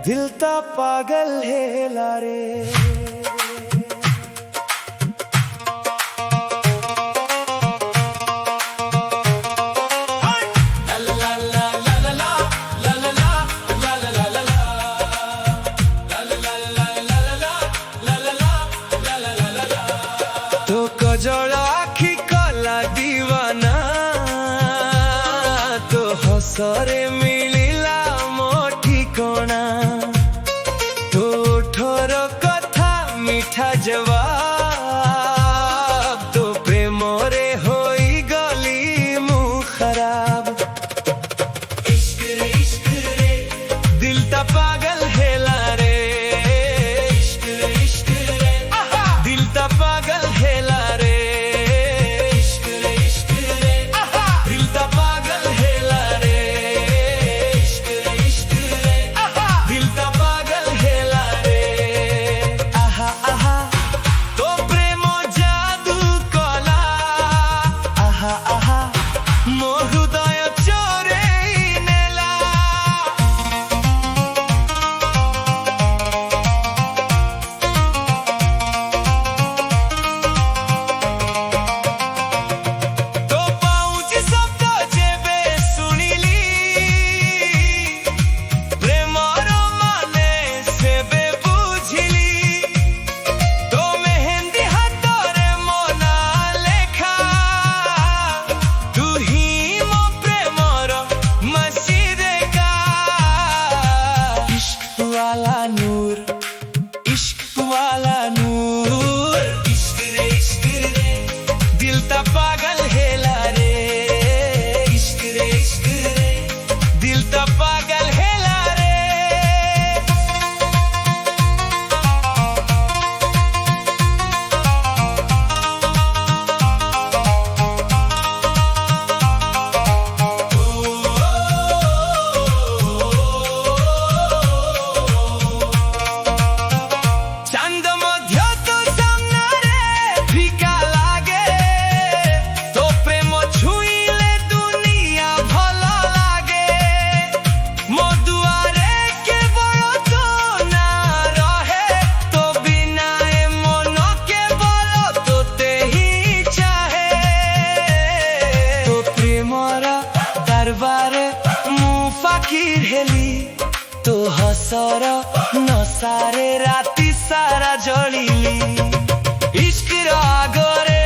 दिल ता पागल है लारे। तो कजड़ा आखी कला दीवाना तो हसरे मिलिला मो ठिकणा। तो ठोर कथा मीठा जवाब तो प्रेम रे होई गली मु खराब। इश्क रे दिल ता पागल हेला रे। इश्क रे दिल ता पागल हेला रे। इश्क रे दिल ता पागल हेला रे। इश्क रे दिल ता पागल हेला रे। आहा आहा तो प्रेम जादू कला। आहा आहा मो हृदय चोरेई नेला। तो पाउची शब्द जेबे सुनिली प्रेमर माने सेबे बुझिली। तो मेहंदी हातरे मोना लेखा तू ही मो प्रेमर मसीदेका। इश्क वाला नूर इश्क वाला नूर। इश्क रे दिल ता पागल हेला रे। इश्क रे दिल ता पागल हेला रे। चांद मध्य तो सामना रे फीका लागे। तो प्रेम छुईले दुनिया भला लागे। मो दुआरे के बड़ तो ना रहे। तो बिना ए मन के बल तोते ही चाहे। तो प्रेमरा दरबारे मु फकीर हेली। तो हसर नसारे राति सारा जलिली। इश्क आगरे